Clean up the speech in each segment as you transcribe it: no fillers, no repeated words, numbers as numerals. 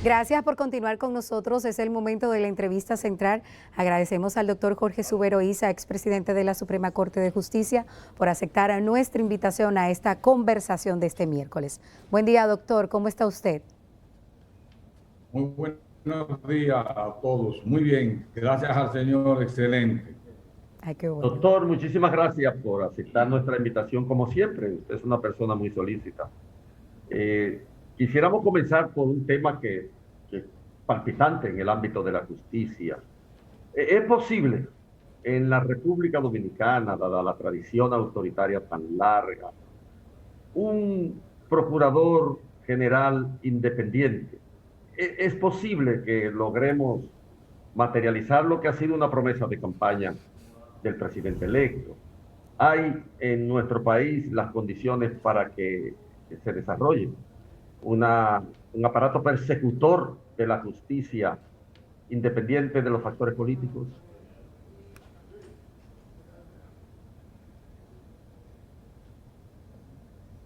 Gracias por continuar con nosotros. Es el momento de la entrevista central. Agradecemos al doctor Jorge Subero Isa, expresidente de la Suprema Corte de Justicia, por aceptar nuestra invitación a esta conversación de este miércoles. Buen día, doctor. ¿Cómo está usted? Muy buenos días a todos. Muy bien. Gracias al Señor. Excelente. Ay, qué bueno. Doctor, muchísimas gracias por aceptar nuestra invitación como siempre. Usted es una persona muy solícita. Quisiéramos comenzar por un tema que es palpitante en el ámbito de la justicia. ¿Es posible en la República Dominicana, dada la tradición autoritaria tan larga, un procurador general independiente? ¿Es posible que logremos materializar lo que ha sido una promesa de campaña del presidente electo? ¿Hay en nuestro país las condiciones para que se desarrolle un aparato persecutor de la justicia independiente de los factores políticos?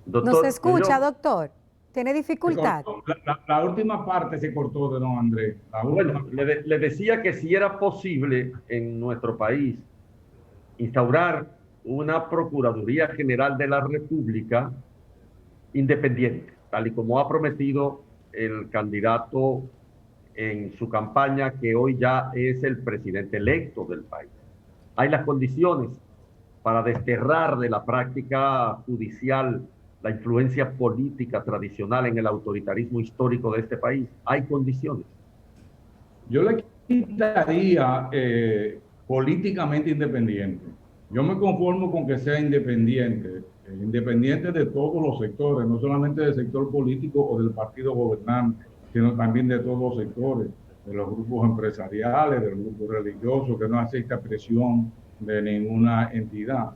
¿No se escucha, doctor? ¿Tiene dificultad? La última parte se cortó de don Andrés. Bueno, le decía que si era posible en nuestro país instaurar una Procuraduría General de la República independiente, tal y como ha prometido el candidato en su campaña, que hoy ya es el presidente electo del país. Hay las condiciones para desterrar de la práctica judicial la influencia política tradicional en el autoritarismo histórico de este país. Hay condiciones. Yo le quitaría políticamente independiente. Yo me conformo con que sea independiente, independiente de todos los sectores, no solamente del sector político o del partido gobernante, sino también de todos los sectores, de los grupos empresariales, del grupo religioso, que no acepta presión de ninguna entidad.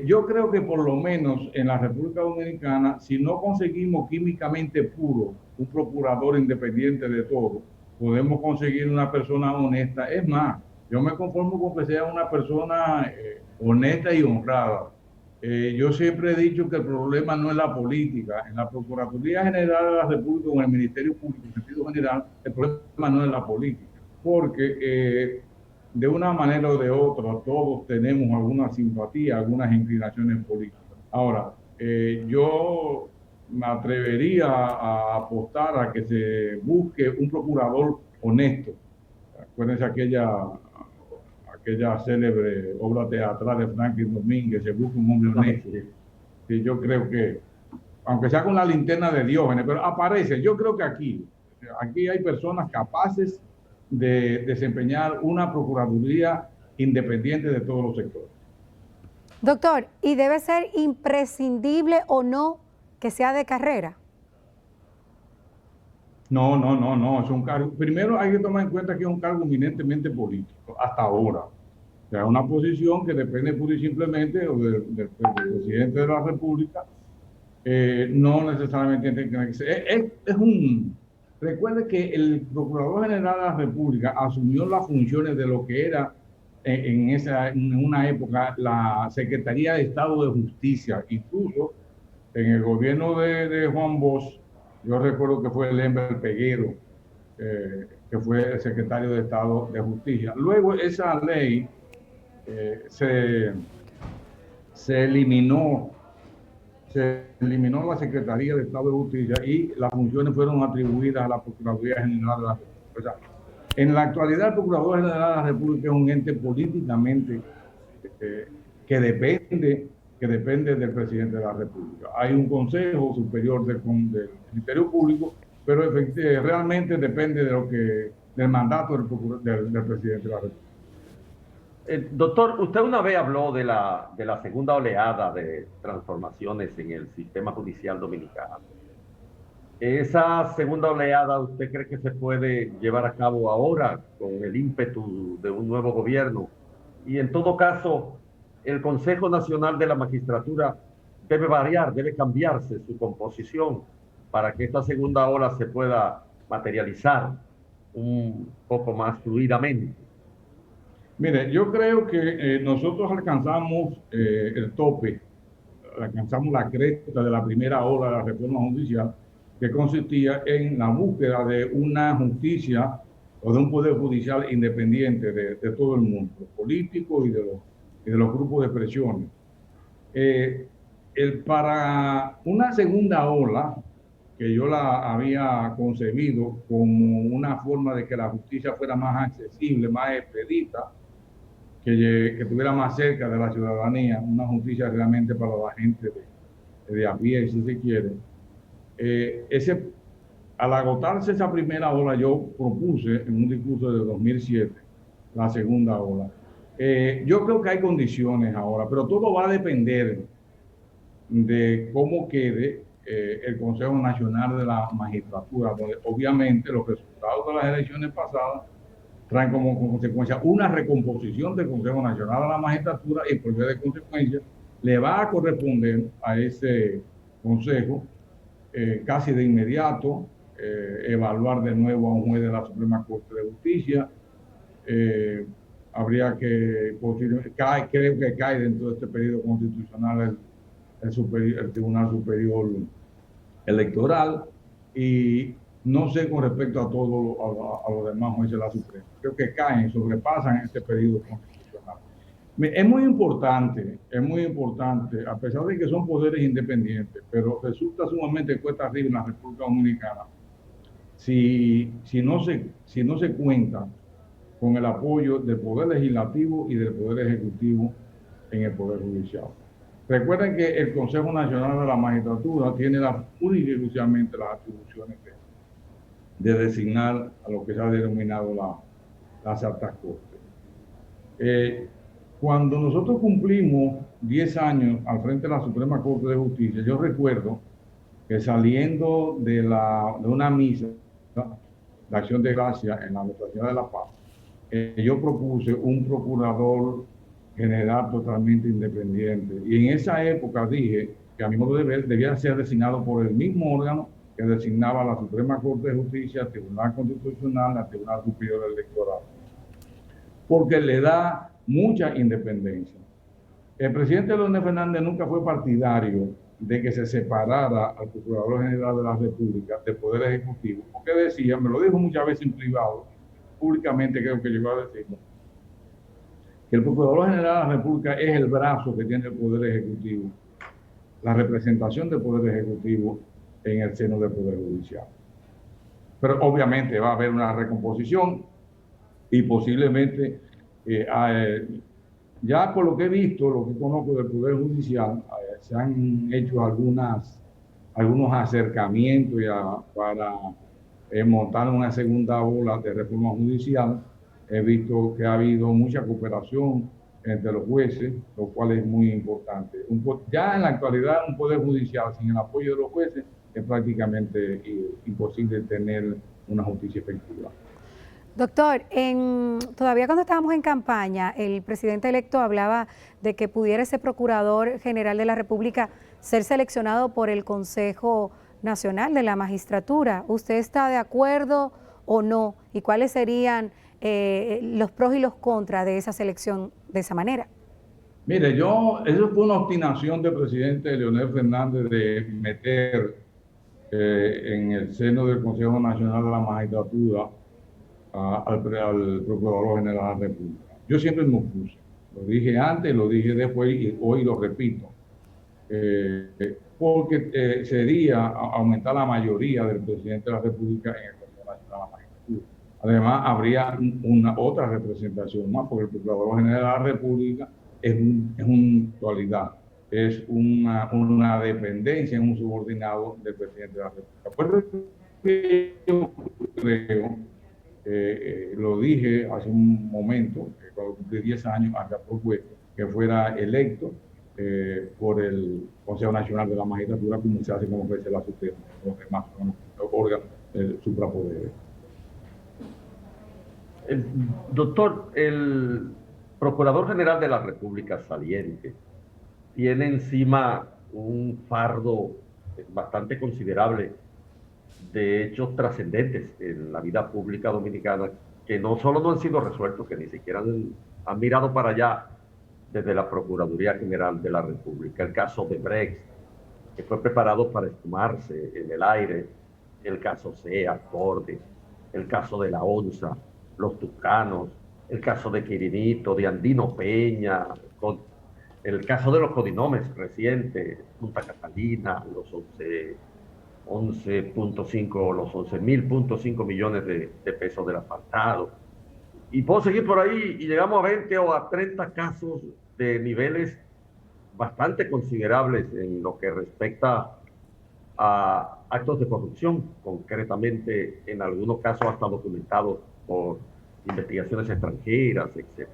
Yo creo que por lo menos en la República Dominicana, si no conseguimos químicamente puro un procurador independiente de todo, podemos conseguir una persona honesta. Es más, yo me conformo con que sea una persona honesta y honrada. Yo siempre he dicho que el problema no es la política. En la Procuraduría General de la República o en el Ministerio Público, en sentido general, el problema no es la política. Porque de una manera o de otra, todos tenemos alguna simpatía, algunas inclinaciones políticas. Ahora, yo me atrevería a apostar a que se busque un procurador honesto. Acuérdense aquella célebre obra teatral de Franklin Domínguez, se busca un hombre honesto. Y yo creo que, aunque sea con la linterna de Diógenes, pero aparece. Yo creo que aquí hay personas capaces de desempeñar una procuraduría independiente de todos los sectores. Doctor, ¿y debe ser imprescindible o no que sea de carrera? No. Es un cargo. Primero hay que tomar en cuenta que es un cargo eminentemente político, hasta ahora. O sea, una posición que depende pura y simplemente del presidente de la República. No necesariamente tiene que ser. Recuerde que el Procurador General de la República asumió las funciones de lo que era en una época la Secretaría de Estado de Justicia. Incluso en el gobierno de Juan Bosch, yo recuerdo que fue Lember Peguero, que fue el secretario de Estado de Justicia. Luego esa ley se eliminó la Secretaría de Estado de Justicia y las funciones fueron atribuidas a la Procuraduría General de la República. O sea, en la actualidad, el Procurador General de la República es un ente políticamente que depende del presidente de la República. Hay un Consejo Superior del Ministerio Público, pero realmente depende del mandato del presidente de la República. Doctor, usted una vez habló de la segunda oleada de transformaciones en el sistema judicial dominicano. ¿Esa segunda oleada usted cree que se puede llevar a cabo ahora con el ímpetu de un nuevo gobierno? Y en todo caso, el Consejo Nacional de la Magistratura debe variar, debe cambiarse su composición para que esta segunda ola se pueda materializar un poco más fluidamente. Mire, yo creo que nosotros alcanzamos el tope, alcanzamos la cresta de la primera ola de la reforma judicial, que consistía en la búsqueda de una justicia o de un poder judicial independiente de todo el mundo, los políticos y de los grupos de presiones. Para una segunda ola, que yo la había concebido como una forma de que la justicia fuera más accesible, más expedita, que estuviera más cerca de la ciudadanía, una justicia realmente para la gente de a pie, si se quiere. Al agotarse esa primera ola, yo propuse en un discurso de 2007 la segunda ola. Yo creo que hay condiciones ahora, pero todo va a depender de cómo quede el Consejo Nacional de la Magistratura, donde obviamente los resultados de las elecciones pasadas traen como consecuencia una recomposición del Consejo Nacional de la Magistratura y por vía de consecuencia le va a corresponder a ese Consejo casi de inmediato evaluar de nuevo a un juez de la Suprema Corte de Justicia. Habría que, creo que cae dentro de este periodo constitucional el Tribunal Superior Electoral, y no sé con respecto a todo a los demás jueces de la Suprema. Creo que caen, sobrepasan este periodo constitucional. Es muy importante, a pesar de que son poderes independientes, pero resulta sumamente cuesta arriba en la República Dominicana si no se cuenta con el apoyo del Poder Legislativo y del Poder Ejecutivo en el Poder Judicial. Recuerden que el Consejo Nacional de la Magistratura tiene única y exclusivamente las atribuciones de designar a lo que se ha denominado las altas cortes. Cuando nosotros cumplimos 10 años al frente de la Suprema Corte de Justicia, yo recuerdo que saliendo de una misa de acción de gracia en la Administración de la Paz, yo propuse un procurador general totalmente independiente. Y en esa época dije que a mi modo de ver debía ser designado por el mismo órgano que designaba la Suprema Corte de Justicia, el Tribunal Constitucional, el Tribunal Superior Electoral, porque le da mucha independencia. El presidente Leonel Fernández nunca fue partidario de que se separara al Procurador General de la República del Poder Ejecutivo, porque decía, me lo dijo muchas veces en privado, públicamente creo que llegó a decirlo, que el Procurador General de la República es el brazo que tiene el Poder Ejecutivo, la representación del Poder Ejecutivo en el seno del Poder Judicial. Pero obviamente va a haber una recomposición y posiblemente, ya por lo que he visto, lo que conozco del Poder Judicial, se han hecho algunos acercamientos para montar una segunda ola de reforma judicial. He visto que ha habido mucha cooperación entre los jueces, lo cual es muy importante. Ya en la actualidad, un Poder Judicial sin el apoyo de los jueces es prácticamente imposible tener una justicia efectiva. Doctor, todavía cuando estábamos en campaña, el presidente electo hablaba de que pudiera ese Procurador General de la República ser seleccionado por el Consejo Nacional de la Magistratura. ¿Usted está de acuerdo o no? ¿Y cuáles serían los pros y los contras de esa selección de esa manera? Mire, eso fue una obstinación del presidente Leonel Fernández de meter en el seno del Consejo Nacional de la Magistratura al Procurador General de la República. Yo siempre me opuse. Lo dije antes, lo dije después y hoy lo repito. Porque sería aumentar la mayoría del presidente de la República en el Consejo Nacional de la Magistratura. Además, habría otra representación más, porque el Procurador General de la República es una dualidad, es una dependencia, es un subordinado del presidente de la República. Por eso yo creo, lo dije hace un momento, cuando cumplí 10 años, acá propuesto que fuera electo por el Consejo Nacional de la Magistratura, como se hace como juez de la Suprema, los demás órganos suprapoderes. Doctor, el Procurador General de la República saliente tiene encima un fardo bastante considerable de hechos trascendentes en la vida pública dominicana que no solo no han sido resueltos, que ni siquiera han mirado para allá desde la Procuraduría General de la República. El caso de Brecht, que fue preparado para esfumarse en el aire el caso SEA, Cordes, el caso de la ONSA, los Tucanos, el caso de Quirinito, de Andino Peña, el caso de los codinomes recientes, Punta Catalina, los 11.5, los 11.000.5 millones de pesos del asfaltado. Y puedo seguir por ahí y llegamos a 20 o a 30 casos de niveles bastante considerables en lo que respecta a actos de corrupción, concretamente en algunos casos hasta documentados por investigaciones extranjeras, etc.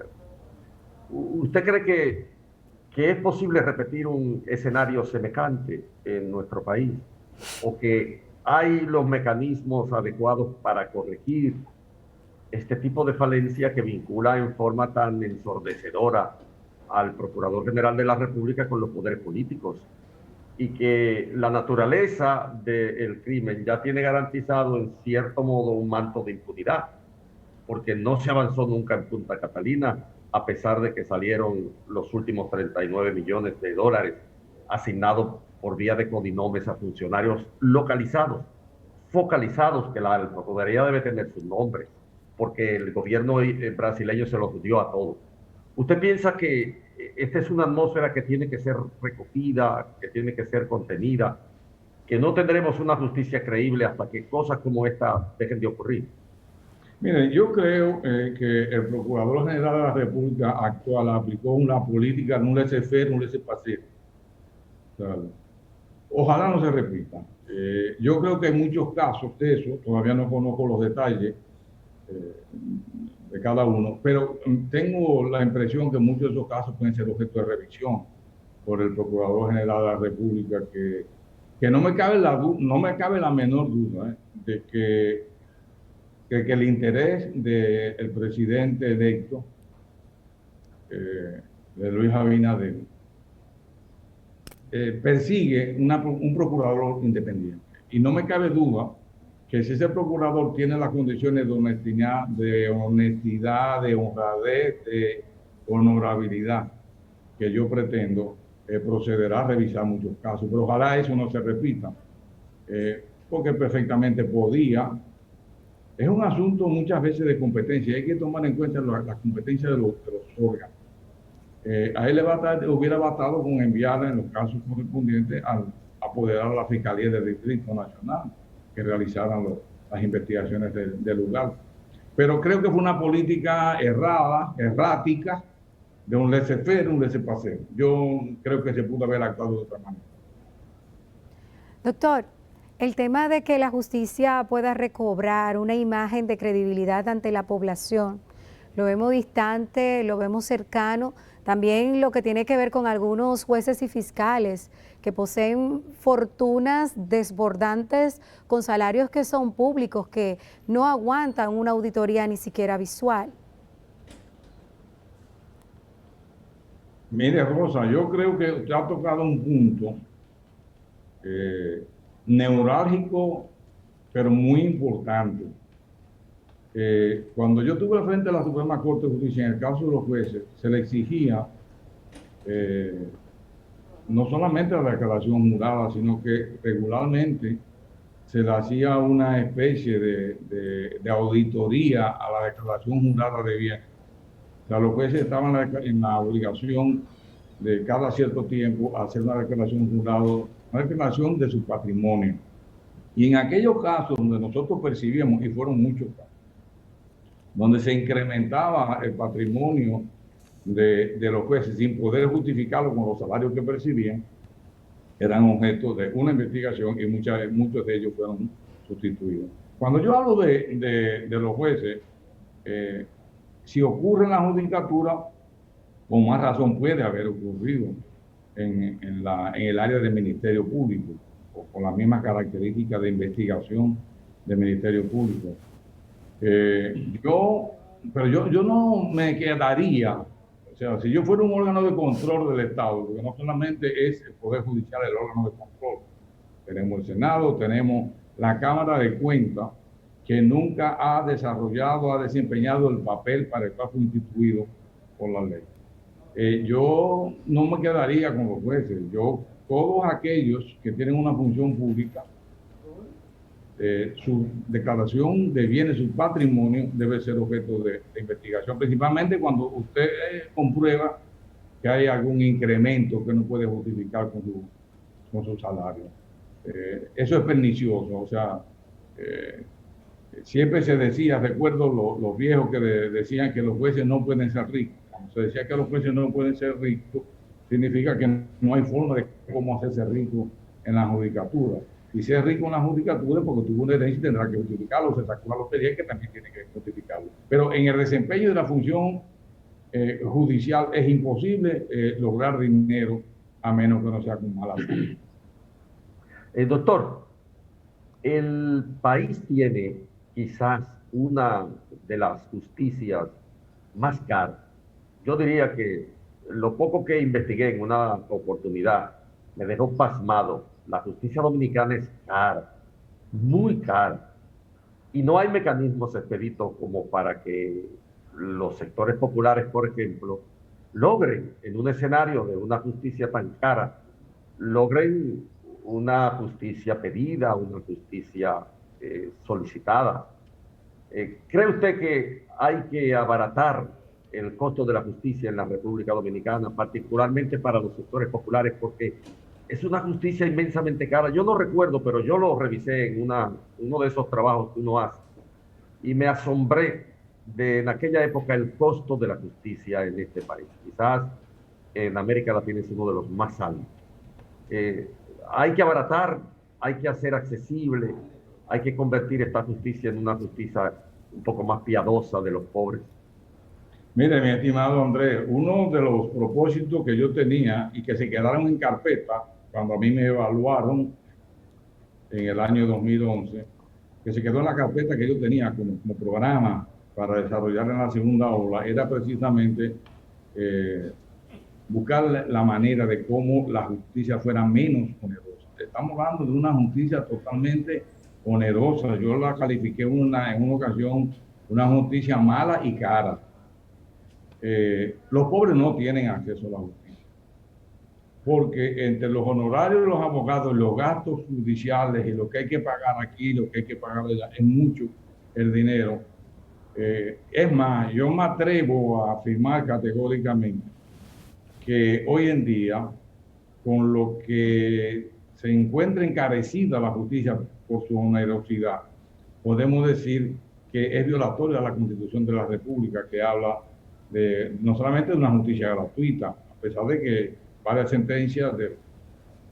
¿Usted cree que es posible repetir un escenario semejante en nuestro país? ¿O que hay los mecanismos adecuados para corregir este tipo de falencia que vincula en forma tan ensordecedora al Procurador General de la República con los poderes políticos? Y que la naturaleza del crimen ya tiene garantizado en cierto modo un manto de impunidad, porque no se avanzó nunca en Punta Catalina, a pesar de que salieron los últimos 39 millones de dólares asignados por vía de codinomes a funcionarios localizados, focalizados, que la Procuraduría debe tener sus nombres, porque el gobierno brasileño se los dio a todos. ¿Usted piensa que esta es una atmósfera que tiene que ser recogida, que tiene que ser contenida, que no tendremos una justicia creíble hasta que cosas como esta dejen de ocurrir? Miren, yo creo que el Procurador General de la República actual aplicó una política, un laissez-faire, un laissez-passer. Ojalá no se repita. Yo creo que hay muchos casos de eso, todavía no conozco los detalles de cada uno, pero tengo la impresión que muchos de esos casos pueden ser objeto de revisión por el Procurador General de la República, que no me cabe la menor duda de que el interés del presidente electo, de Luis Abinader, persigue un procurador independiente. Y no me cabe duda que si ese procurador tiene las condiciones de honestidad, de honradez, de honorabilidad que yo pretendo, procederá a revisar muchos casos. Pero ojalá eso no se repita, porque perfectamente podía. Es un asunto muchas veces de competencia. Hay que tomar en cuenta la competencia de los órganos. A él hubiera bastado con enviarla en los casos correspondientes al apoderar a la Fiscalía del Distrito Nacional que realizaran las investigaciones del lugar. Pero creo que fue una política errática, de un laissez-faire, un laissez-passer. Yo creo que se pudo haber actuado de otra manera. Doctor, el tema de que la justicia pueda recobrar una imagen de credibilidad ante la población, lo vemos distante, lo vemos cercano, también lo que tiene que ver con algunos jueces y fiscales que poseen fortunas desbordantes con salarios que son públicos, que no aguantan una auditoría ni siquiera visual. Mire, Rosa, yo creo que usted ha tocado un punto neurálgico, pero muy importante. Cuando yo estuve al frente de la Suprema Corte de Justicia, en el caso de los jueces, se le exigía no solamente la declaración jurada, sino que regularmente se le hacía una especie de auditoría a la declaración jurada de bienes. O sea, los jueces estaban en la obligación de cada cierto tiempo hacer una declaración jurada, una declaración de su patrimonio. Y en aquellos casos donde nosotros percibíamos, y fueron muchos casos, donde se incrementaba el patrimonio de los jueces sin poder justificarlo con los salarios que percibían, eran objeto de una investigación y muchos de ellos fueron sustituidos. Cuando yo hablo de los jueces, si ocurre en la judicatura, con más razón puede haber ocurrido en el área del Ministerio Público, o con la misma característica de investigación del Ministerio Público. Pero yo no me quedaría, o sea, si yo fuera un órgano de control del Estado, porque no solamente es el Poder Judicial el órgano de control, tenemos el Senado, tenemos la Cámara de Cuentas, que nunca ha desempeñado el papel para el cual fue instituido por la ley. Yo no me quedaría con los jueces. Todos aquellos que tienen una función pública, su declaración de bienes, su patrimonio debe ser objeto de investigación, principalmente cuando usted comprueba que hay algún incremento que no puede justificar con su salario. Eso es pernicioso, o sea, siempre se decía, recuerdo los viejos que decían que los jueces no pueden ser ricos. Cuando se decía que los jueces no pueden ser ricos, significa que no hay forma de cómo hacerse rico en la judicatura. Y si es rico en la judicatura, porque tuvo una herencia y tendrá que justificarlo, se sacó una lotería que también tiene que justificarlo. Pero en el desempeño de la función judicial es imposible lograr dinero a menos que no sea con mala fe. Doctor, el país tiene quizás una de las justicias más caras. Yo diría que lo poco que investigué en una oportunidad me dejó pasmado. La justicia dominicana es cara, muy cara. Y no hay mecanismos expeditos como para que los sectores populares, por ejemplo, logren, en un escenario de una justicia tan cara, logren una justicia pedida, una justicia solicitada. ¿Cree usted que hay que abaratar el costo de la justicia en la República Dominicana, particularmente para los sectores populares, porque es una justicia inmensamente cara? Yo no recuerdo, pero yo lo revisé en uno de esos trabajos que uno hace y me asombré de en aquella época el costo de la justicia en este país. Quizás en América Latina es uno de los más altos. Hay que abaratar, hay que hacer accesible, hay que convertir esta justicia en una justicia un poco más piadosa de los pobres. Mire, mi estimado Andrés, uno de los propósitos que yo tenía y que se quedaron en carpeta cuando a mí me evaluaron en el año 2011, que se quedó en la carpeta que yo tenía como programa para desarrollar en la segunda ola, era precisamente buscar la manera de cómo la justicia fuera menos onerosa. Estamos hablando de una justicia totalmente onerosa. Yo la califiqué en una ocasión una justicia mala y cara. Los pobres no tienen acceso a la justicia, porque entre los honorarios de los abogados, los gastos judiciales y lo que hay que pagar aquí, lo que hay que pagar allá, es mucho el dinero. Es más, yo me atrevo a afirmar categóricamente que hoy en día, con lo que se encuentra encarecida la justicia por su onerosidad, podemos decir que es violatoria a la Constitución de la República, que habla no solamente de una justicia gratuita, a pesar de que varias sentencias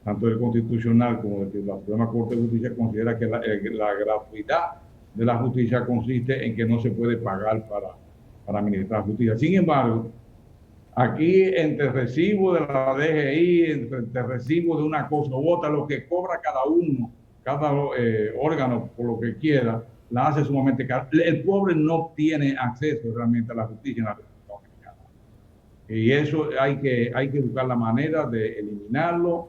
tanto del Constitucional como de la Suprema Corte de Justicia considera que la gratuidad de la justicia consiste en que no se puede pagar para administrar justicia. Sin embargo, aquí entre recibo de la DGI, entre recibo de una cosa u otra, lo que cobra cada uno, cada órgano por lo que quiera, la hace sumamente cara. El pobre no tiene acceso realmente a la justicia en la República Dominicana. Y eso hay que buscar la manera de eliminarlo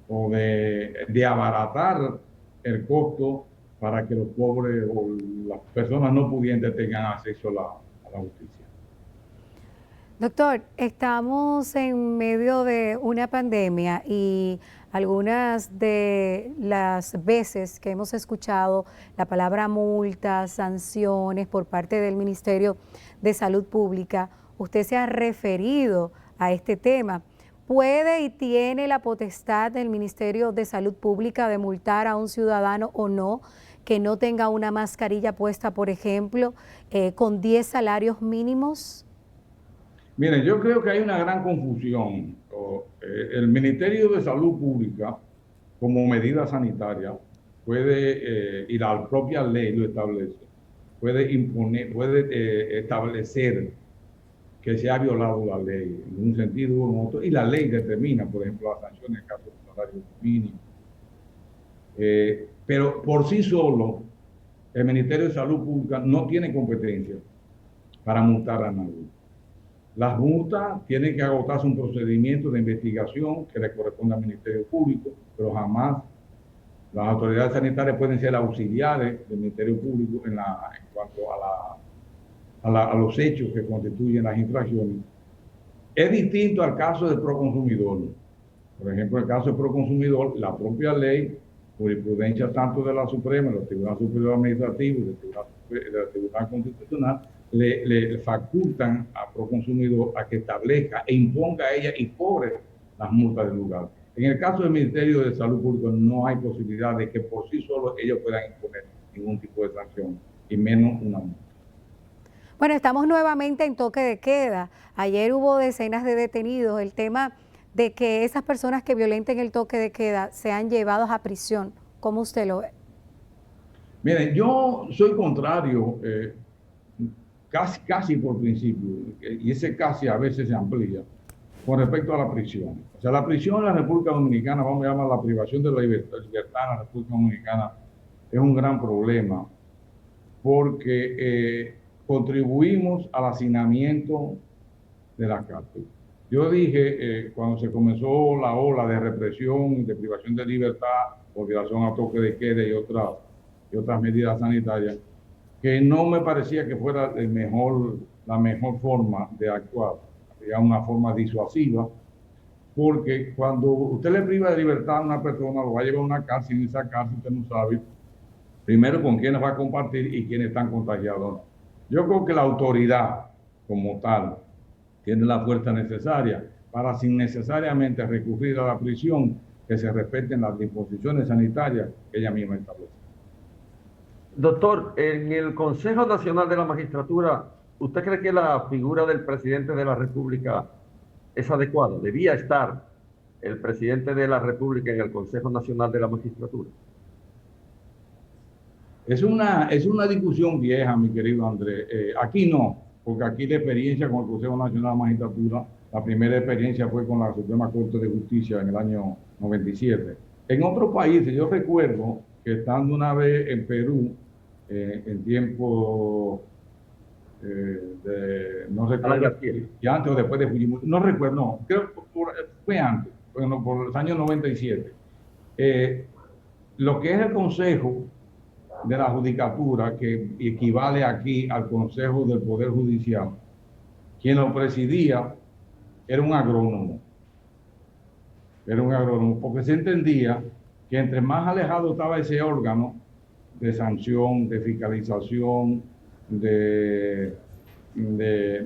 o de abaratar el costo para que los pobres o las personas no pudientes tengan acceso a la justicia. Doctor, estamos en medio de una pandemia y algunas de las veces que hemos escuchado la palabra multas, sanciones por parte del Ministerio de Salud Pública, usted se ha referido a este tema. ¿Puede y tiene la potestad del Ministerio de Salud Pública de multar a un ciudadano o no que no tenga una mascarilla puesta, por ejemplo, con 10 salarios mínimos? Miren, yo creo que hay una gran confusión. El Ministerio de Salud Pública, como medida sanitaria, puede, y la propia ley lo establece, puede imponer, puede establecer que se ha violado la ley en un sentido u en otro, y la ley determina, por ejemplo, las sanciones en caso de salario mínimo. Pero por sí solo, el Ministerio de Salud Pública no tiene competencia para multar a nadie. Las multas tienen que agotarse un procedimiento de investigación que le corresponde al Ministerio Público, pero jamás las autoridades sanitarias pueden ser auxiliares del Ministerio Público en cuanto a los hechos que constituyen las infracciones. Es distinto al caso del proconsumidor. Por ejemplo, en el caso del proconsumidor, la propia ley jurisprudencia tanto de la Suprema, del Tribunal Superior Administrativo y del Tribunal Constitucional, le facultan a Proconsumidor a que establezca e imponga a ella y cobre las multas del lugar. En el caso del Ministerio de Salud Pública no hay posibilidad de que por sí solos ellos puedan imponer ningún tipo de sanción, y menos una multa. Bueno, estamos nuevamente en toque de queda. Ayer hubo decenas de detenidos. El tema de que esas personas que violenten el toque de queda sean llevados a prisión, ¿cómo usted lo ve? Miren, yo soy contrario, casi por principio, y ese casi a veces se amplía, con respecto a la prisión. O sea, la prisión en la República Dominicana, vamos a llamar la privación de la libertad en la República Dominicana, es un gran problema, porque contribuimos al hacinamiento de la cárcel. Yo dije, cuando se comenzó la ola de represión, de privación de libertad, por violación a toque de queda y otras medidas sanitarias, que no me parecía que fuera la mejor forma de actuar, sería una forma disuasiva, porque cuando usted le priva de libertad a una persona, lo va a llevar a una cárcel, y en esa cárcel usted no sabe, primero, con quiénes va a compartir y quiénes están contagiados. Yo creo que la autoridad, como tal, tiene la fuerza necesaria para, sin necesariamente recurrir a la prisión, que se respeten las disposiciones sanitarias que ella misma establece. Doctor, en el Consejo Nacional de la Magistratura, ¿usted cree que la figura del presidente de la República es adecuada? ¿Debía estar el presidente de la República en el Consejo Nacional de la Magistratura? Es una discusión vieja, mi querido Andrés. Aquí no, porque aquí la experiencia con el Consejo Nacional de la Magistratura, la primera experiencia fue con la Suprema Corte de Justicia en el año 97. En otros países, yo recuerdo que estando una vez en Perú, en tiempo no recuerdo, y antes o después de Fujimori, no recuerdo, no, creo que fue antes, bueno, por los años 97. Lo que es el Consejo de la Judicatura, que equivale aquí al Consejo del Poder Judicial, quien lo presidía era un agrónomo. Era un agrónomo, porque se entendía que entre más alejado estaba ese órgano de sanción, de fiscalización, de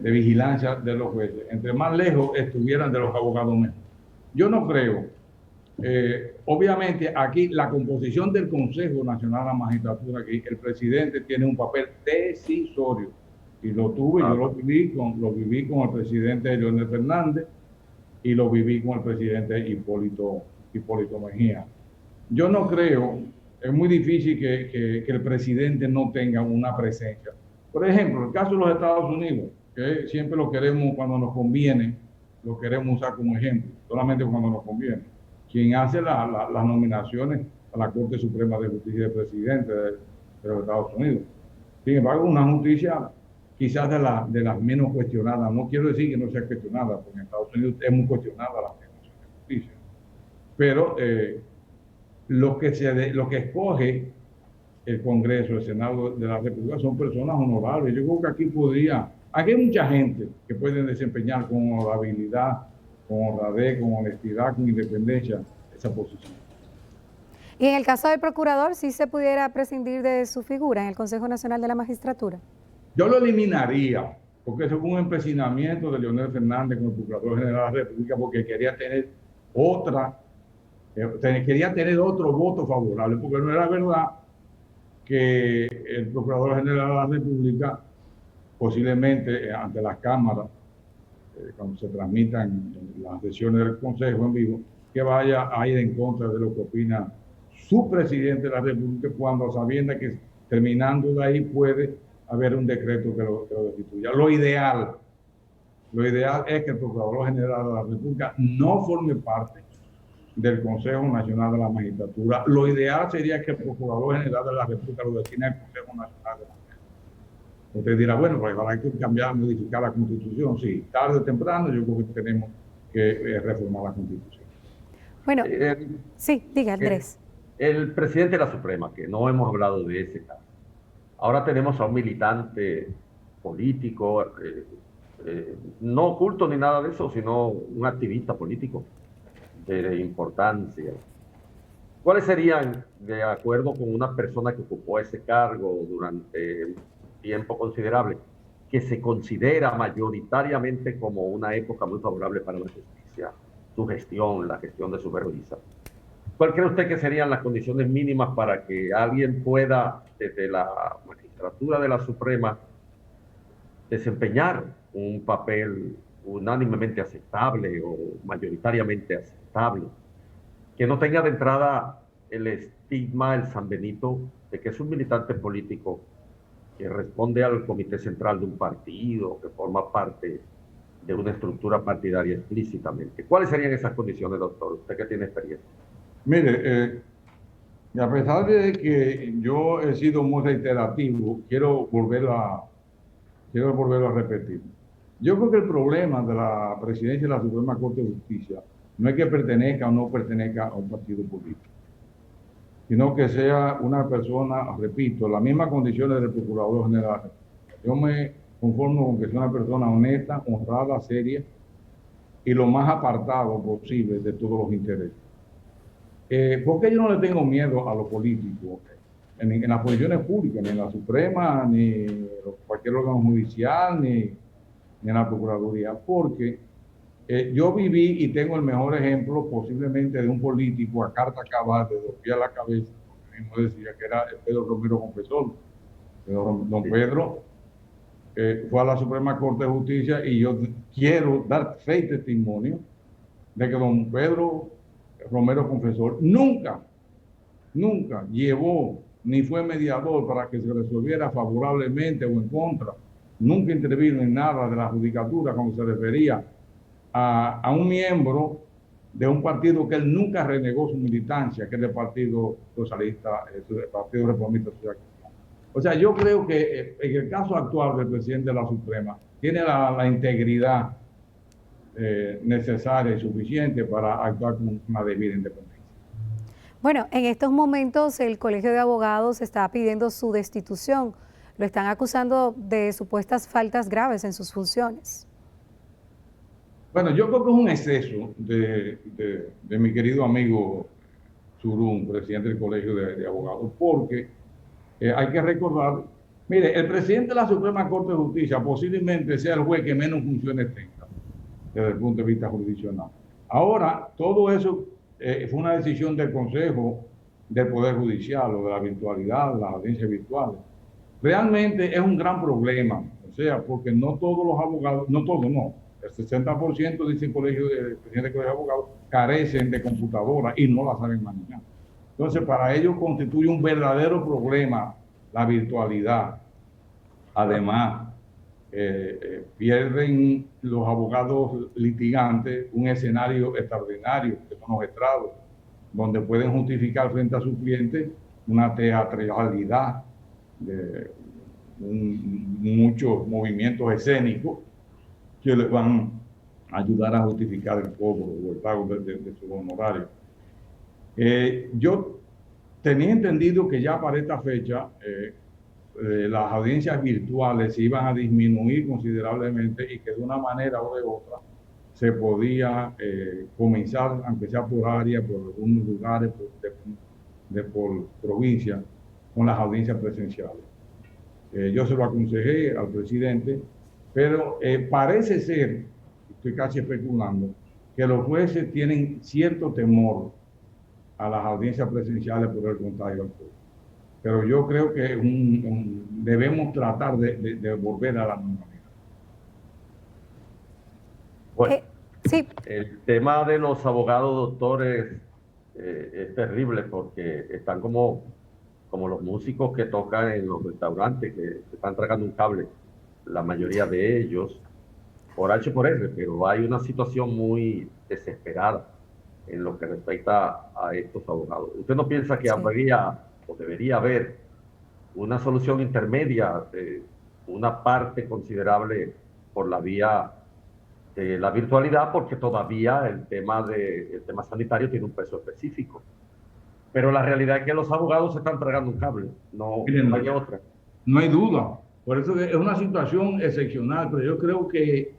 vigilancia de los jueces, entre más lejos estuvieran de los abogados mejor. Yo no creo. Obviamente aquí la composición del Consejo Nacional de la Magistratura, aquí el presidente tiene un papel decisorio, y lo tuve, yo lo viví con el presidente Leonel Fernández y lo viví con el presidente Hipólito Mejía. Yo no creo, es muy difícil que el presidente no tenga una presencia. Por ejemplo, el caso de los Estados Unidos, que siempre lo queremos cuando nos conviene, lo queremos usar como ejemplo, solamente cuando nos conviene. Quien hace las nominaciones a la Corte Suprema de Justicia del presidente de los Estados Unidos. Sin embargo, una justicia quizás de las menos cuestionadas. No quiero decir que no sea cuestionada, porque en Estados Unidos es muy cuestionada la administración de justicia. Pero lo que escoge el Congreso, el Senado de la República, son personas honorables. Yo creo que aquí hay mucha gente que puede desempeñar con honorabilidad, con honradez, con honestidad, con independencia, esa posición. Y en el caso del procurador, ¿sí se pudiera prescindir de su figura en el Consejo Nacional de la Magistratura? Yo lo eliminaría, porque eso fue un empecinamiento de Leonel Fernández con el Procurador General de la República, porque quería tener otro voto favorable, porque no era verdad que el Procurador General de la República, posiblemente ante las cámaras, cuando se transmitan las sesiones del Consejo en vivo, que vaya a ir en contra de lo que opina su presidente de la República, cuando sabiendo que terminando de ahí puede haber un decreto que lo destituya. Lo ideal es que el Procurador General de la República no forme parte del Consejo Nacional de la Magistratura. Lo ideal sería que el Procurador General de la República lo destine al Consejo Nacional de la Magistratura. Usted dirá, bueno, pues hay que cambiar, modificar la Constitución. Sí, tarde o temprano yo creo que tenemos que reformar la Constitución. Bueno, sí, diga, Andrés. El presidente de la Suprema, que no hemos hablado de ese caso. Ahora tenemos a un militante político, no oculto ni nada de eso, sino un activista político de importancia. ¿Cuáles serían, de acuerdo con una persona que ocupó ese cargo durante un tiempo considerable, que se considera mayoritariamente como una época muy favorable para la justicia, su gestión, la gestión de Subero Isa? ¿Cuál cree usted que serían las condiciones mínimas para que alguien pueda, desde la magistratura de la Suprema, desempeñar un papel unánimemente aceptable o mayoritariamente aceptable, que no tenga de entrada el estigma, el sanbenito de que es un militante político que responde al comité central de un partido, que forma parte de una estructura partidaria explícitamente? ¿Cuáles serían esas condiciones, doctor? Usted que tiene experiencia. Mire, y a pesar de que yo he sido muy reiterativo, quiero volverlo a repetir. Yo creo que el problema de la presidencia de la Suprema Corte de Justicia no es que pertenezca o no pertenezca a un partido político, sino que sea una persona, repito, las mismas condiciones del Procurador General. Yo me conformo con que sea una persona honesta, honrada, seria y lo más apartado posible de todos los intereses. Porque yo no le tengo miedo a los políticos en las posiciones públicas, ni en la Suprema, ni en cualquier órgano judicial, ni en la Procuraduría, porque yo viví y tengo el mejor ejemplo posiblemente de un político a carta cabal, de dos pies a la cabeza, porque mismo decía que era Pedro Romero Confesor. Don Pedro fue a la Suprema Corte de Justicia y yo quiero dar fe y testimonio de que don Pedro Romero Confesor nunca llevó ni fue mediador para que se resolviera favorablemente o en contra. Nunca intervino en nada de la judicatura cuando se refería a un miembro de un partido que él nunca renegó su militancia, que es el Partido Socialista, el Partido Reformista Social. O sea, yo creo que en el caso actual del presidente de la Suprema tiene la integridad necesaria y suficiente para actuar con una debida independencia. Bueno, en estos momentos el Colegio de Abogados está pidiendo su destitución. Lo están acusando de supuestas faltas graves en sus funciones. Bueno, yo creo que es un exceso de mi querido amigo Surún, presidente del Colegio de Abogados, porque hay que recordar, mire, el presidente de la Suprema Corte de Justicia posiblemente sea el juez que menos funciones tenga desde el punto de vista jurisdiccional. Ahora, todo eso fue una decisión del Consejo del Poder Judicial o de la virtualidad, las audiencias virtuales. Realmente es un gran problema, o sea, porque no todos los abogados, no todos, no, el 60% dice el presidente del Colegio de Abogados carecen de computadora y no la saben manejar. Entonces, para ellos constituye un verdadero problema la virtualidad. Además, pierden los abogados litigantes un escenario extraordinario, que son los estrados, donde pueden justificar frente a sus clientes una teatralidad de muchos movimientos escénicos que les van a ayudar a justificar el cobro o el pago de sus honorarios. Yo tenía entendido que ya para esta fecha las audiencias virtuales se iban a disminuir considerablemente y que de una manera o de otra se podía comenzar, aunque sea por área, por algunos lugares, por provincia, con las audiencias presenciales. Yo se lo aconsejé al presidente, pero parece ser, estoy casi especulando, que los jueces tienen cierto temor a las audiencias presenciales por el contagio al COVID. Pero yo creo que debemos tratar de volver a la normalidad. Bueno, sí. El tema de los abogados doctores es terrible porque están como los músicos que tocan en los restaurantes, que están tragando un cable, la mayoría de ellos, por H por R, pero hay una situación muy desesperada en lo que respecta a estos abogados. ¿Usted no piensa que habría o debería haber una solución intermedia, una parte considerable por la vía de la virtualidad, porque todavía el tema sanitario tiene un peso específico? Pero la realidad es que los abogados se están tragando un cable, no hay otra. No hay duda. Por eso que es una situación excepcional, pero yo creo que,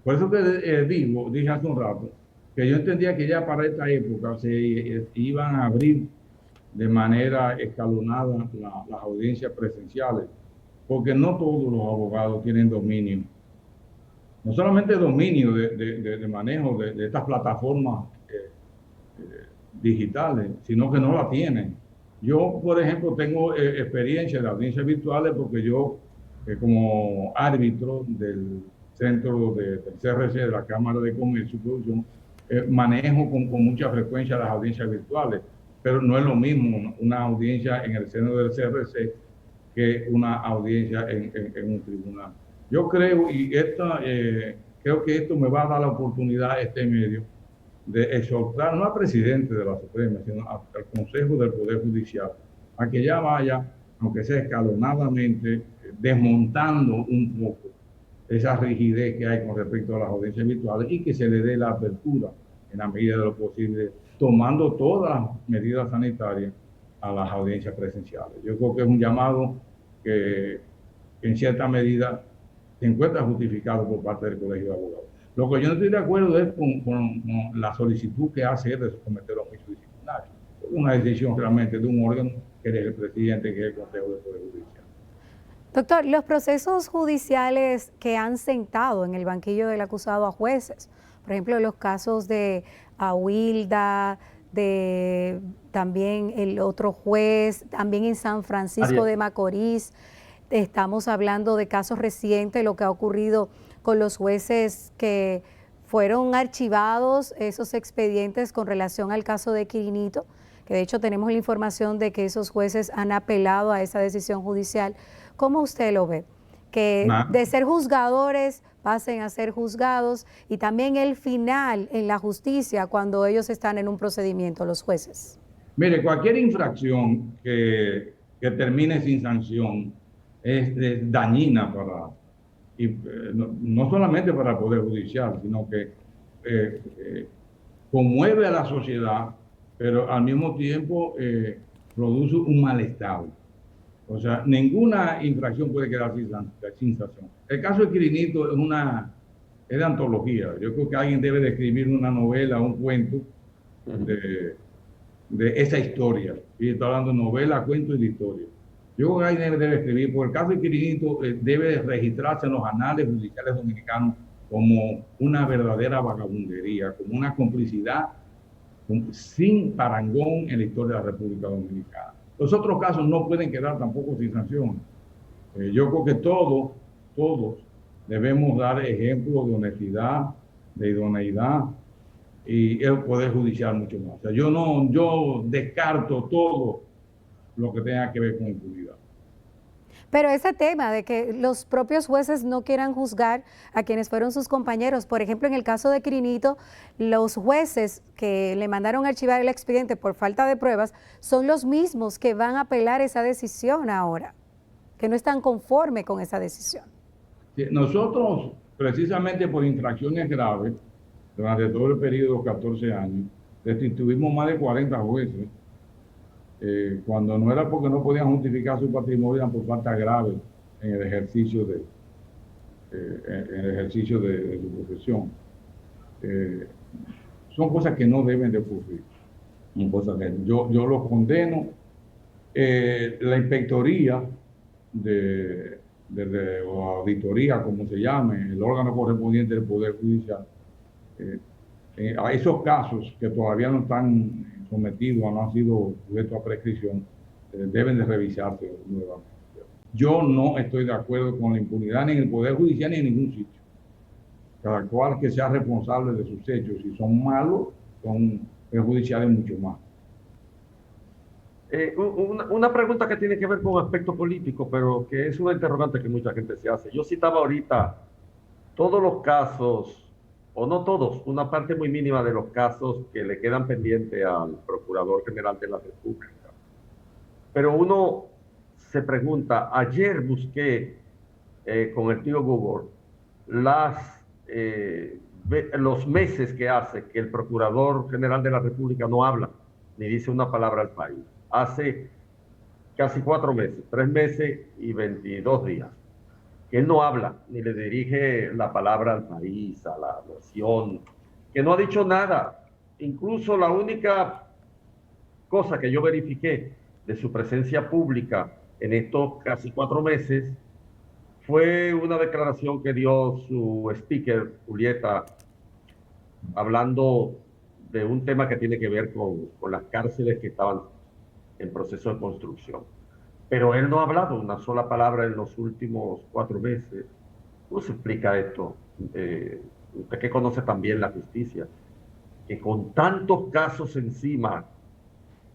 por eso que dije hace un rato, que yo entendía que ya para esta época se iban a abrir de manera escalonada las audiencias presenciales, porque no todos los abogados tienen dominio, no solamente dominio de manejo de estas plataformas digitales, sino que no la tienen. Yo, por ejemplo, tengo experiencia de audiencias virtuales porque yo, como árbitro del centro del CRC, de la Cámara de Comercio y Producción, manejo con mucha frecuencia las audiencias virtuales, pero no es lo mismo una audiencia en el seno del CRC que una audiencia en un tribunal. Yo creo, creo que esto me va a dar la oportunidad, este medio, de exhortar no al presidente de la Suprema, sino al Consejo del Poder Judicial, a que ya vaya, aunque sea escalonadamente, desmontando un poco esa rigidez que hay con respecto a las audiencias virtuales y que se le dé la apertura en la medida de lo posible, tomando todas las medidas sanitarias a las audiencias presenciales. Yo creo que es un llamado que en cierta medida se encuentra justificado por parte del Colegio de Abogados. Lo que yo no estoy de acuerdo es con la solicitud que hace él de someter a un juicio disciplinario. Es una decisión realmente de un órgano que es el presidente, que es el Consejo del Poder Judicial. Doctor, los procesos judiciales que han sentado en el banquillo del acusado a jueces, por ejemplo, los casos de Ahuilda, de también el otro juez, también en San Francisco de Macorís, estamos hablando de casos recientes, lo que ha ocurrido con los jueces que fueron archivados, esos expedientes con relación al caso de Quirinito, que de hecho tenemos la información de que esos jueces han apelado a esa decisión judicial. ¿Cómo usted lo ve? Que de ser juzgadores pasen a ser juzgados, y también el final en la justicia cuando ellos están en un procedimiento, los jueces. Mire, cualquier infracción que termine sin sanción es dañina para, no solamente para el Poder Judicial, sino que conmueve a la sociedad, pero al mismo tiempo produce un malestar. O sea, ninguna infracción puede quedar sin sanción. El caso de Quirinito es de antología. Yo creo que alguien debe de escribir una novela, un cuento de esa historia. Y estoy hablando de novela, cuento y de historia. Yo creo que alguien debe escribir, porque el caso de Quirinito debe de registrarse en los anales judiciales dominicanos como una verdadera vagabundería, como una complicidad sin parangón en la historia de la República Dominicana. Los otros casos no pueden quedar tampoco sin sanción. Yo creo que todos debemos dar ejemplos de honestidad, de idoneidad, y el Poder Judicial mucho más. O sea, yo descarto todo lo que tenga que ver con impunidad. Pero ese tema de que los propios jueces no quieran juzgar a quienes fueron sus compañeros, por ejemplo, en el caso de Quirinito, los jueces que le mandaron a archivar el expediente por falta de pruebas son los mismos que van a apelar esa decisión ahora, que no están conformes con esa decisión. Sí, nosotros, precisamente por infracciones graves, durante todo el periodo de los 14 años, destituimos más de 40 jueces, cuando no era porque no podían justificar su patrimonio, eran por falta grave en el ejercicio de su profesión. Son cosas que no deben de ocurrir. Yo los condeno. La inspectoría o auditoría, como se llame, el órgano correspondiente del Poder Judicial, a esos casos que todavía no están sometidos o no han sido sujetos a prescripción, deben de revisarse nuevamente. Yo no estoy de acuerdo con la impunidad ni en el Poder Judicial ni en ningún sitio. Cada cual que sea responsable de sus hechos. Si son malos, son perjudiciales mucho más. Una pregunta que tiene que ver con aspecto político, pero que es una interrogante que mucha gente se hace. Yo citaba ahorita todos los casos, o no todos, una parte muy mínima de los casos que le quedan pendientes al Procurador General de la República. Pero uno se pregunta, ayer busqué con el tío Google los meses que hace que el Procurador General de la República no habla ni dice una palabra al país. Hace casi 4 meses, 3 meses y 22 días, que él no habla ni le dirige la palabra al país, a la nación, que no ha dicho nada. Incluso la única cosa que yo verifiqué de su presencia pública en estos casi 4 meses fue una declaración que dio su speaker, Julieta, hablando de un tema que tiene que ver con las cárceles que estaban en proceso de construcción. Pero él no ha hablado una sola palabra en los últimos 4 meses. ¿Cómo se explica esto? Usted que conoce también la justicia, que con tantos casos encima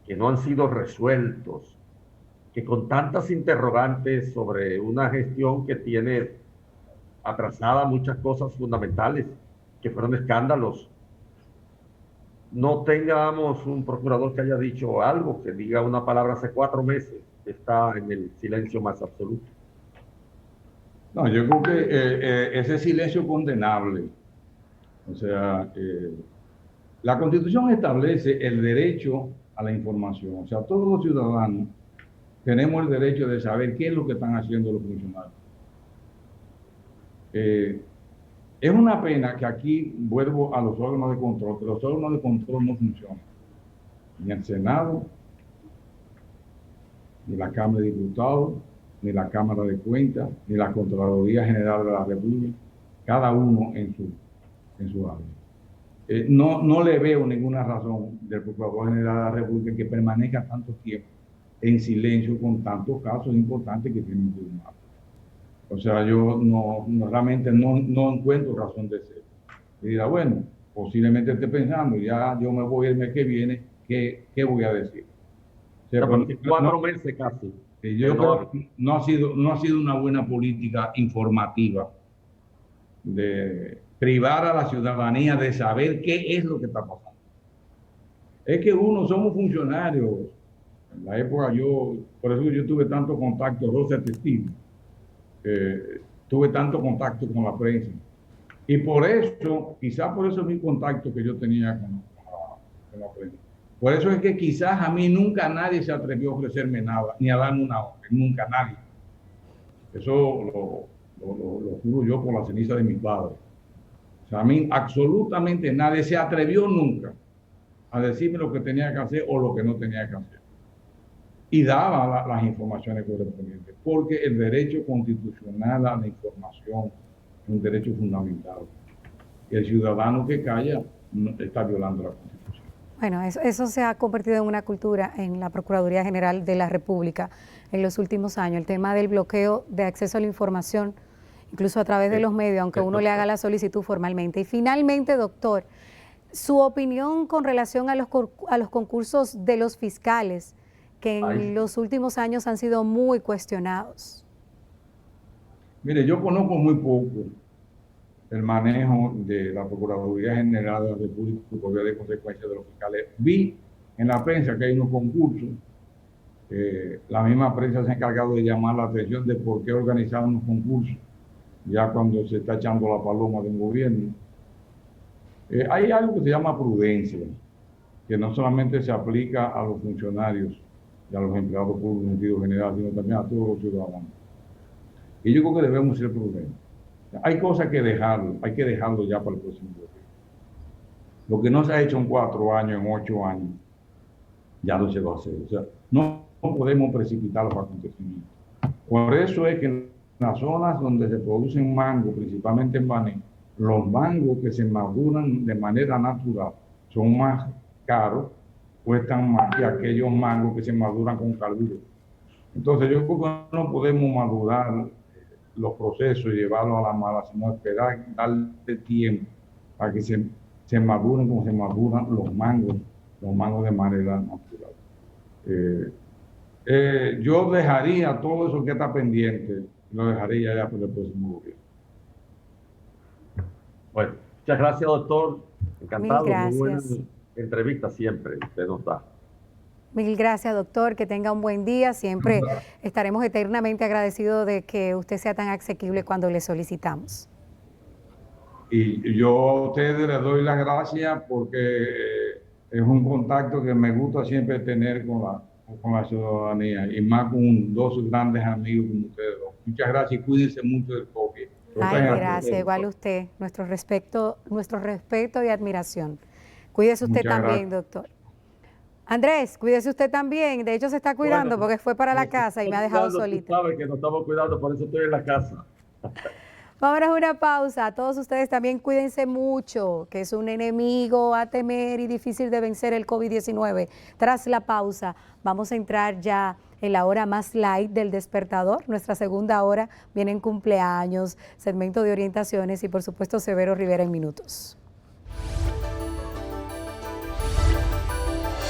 que no han sido resueltos, que con tantas interrogantes sobre una gestión que tiene atrasada muchas cosas fundamentales, que fueron escándalos, no tengamos un procurador que haya dicho algo, que diga una palabra hace 4 meses, está en el silencio más absoluto. No, yo creo que ese silencio condenable. O sea, la Constitución establece el derecho a la información. O sea, todos los ciudadanos tenemos el derecho de saber qué es lo que están haciendo los funcionarios. Es una pena que aquí, vuelvo a los órganos de control, que los órganos de control no funcionan. Ni el Senado, ni la Cámara de Diputados, ni la Cámara de Cuentas, ni la Contraloría General de la República, cada uno en su área. No le veo ninguna razón del Procurador General de la República que permanezca tanto tiempo en silencio con tantos casos importantes que tienen tribunal. O sea, yo realmente no encuentro razón de ser. Y dirá, bueno, posiblemente esté pensando, ya yo me voy el mes que viene, ¿qué voy a decir? O sea, 4 meses casi. Yo creo que no ha sido una buena política informativa de privar a la ciudadanía de saber qué es lo que está pasando. Es que somos funcionarios. En la época por eso yo tuve tanto contacto, Rosa testigo, tuve tanto contacto con la prensa. Y por eso, quizás por eso mi contacto que yo tenía con la prensa. Por eso es que quizás a mí nunca nadie se atrevió a ofrecerme nada, ni a darme una orden, nunca nadie. Eso lo juro yo por la ceniza de mi padre. O sea, a mí absolutamente nadie se atrevió nunca a decirme lo que tenía que hacer o lo que no tenía que hacer. Y daba las informaciones correspondientes, porque el derecho constitucional a la información es un derecho fundamental. Y el ciudadano que calla está violando la Constitución. Bueno, eso se ha convertido en una cultura en la Procuraduría General de la República en los últimos años, el tema del bloqueo de acceso a la información, incluso a través de los medios, aunque uno le haga la solicitud formalmente. Y finalmente, doctor, su opinión con relación a los concursos de los fiscales, que en los últimos años han sido muy cuestionados. Mire, yo conozco muy poco el manejo de la Procuraduría General de la República por vía de consecuencias de los fiscales. Vi en la prensa que hay unos concursos, la misma prensa se ha encargado de llamar la atención de por qué organizar unos concursos, ya cuando se está echando la paloma de un gobierno. Hay algo que se llama prudencia, que no solamente se aplica a los funcionarios y a los empleados públicos en sentido general, sino también a todos los ciudadanos. Y yo creo que debemos ser prudentes. Hay cosas que hay que dejarlo ya para el próximo gobierno. Lo que no se ha hecho en 4 años, en 8 años, ya no se va a hacer. O sea, no podemos precipitar los acontecimientos. Por eso es que en las zonas donde se producen mangos, principalmente en Baní, los mangos que se maduran de manera natural son más caros, cuestan más que aquellos mangos que se maduran con carburo. Entonces yo creo que no podemos madurar los procesos y llevarlos a la mala, sino esperar, darle tiempo para que se maduren como se maduran los mangos de manera natural. Yo dejaría todo eso que está pendiente, lo dejaría ya para el próximo gobierno. Bueno, muchas gracias, doctor. Encantado. Mil gracias. Muy buena entrevista siempre, usted nos da. Mil gracias, doctor, que tenga un buen día. Siempre estaremos eternamente agradecidos de que usted sea tan asequible cuando le solicitamos. Y yo a ustedes les doy las gracias porque es un contacto que me gusta siempre tener con la ciudadanía y más con 2 grandes amigos como ustedes dos. Muchas gracias y cuídense mucho del COVID. Ay, gracias, igual usted. Nuestro respeto y admiración. Cuídese usted Muchas también, gracias. doctor. Andrés, cuídese usted también. De hecho, se está cuidando porque fue para la casa y me ha dejado solita. Tú sabes que nos estamos cuidando, por eso estoy en la casa. Vámonos a una pausa. Todos ustedes también cuídense mucho, que es un enemigo a temer y difícil de vencer el COVID-19. Tras la pausa, vamos a entrar ya en la hora más light del despertador. Nuestra segunda hora viene en cumpleaños, segmento de orientaciones y por supuesto Severo Rivera en minutos.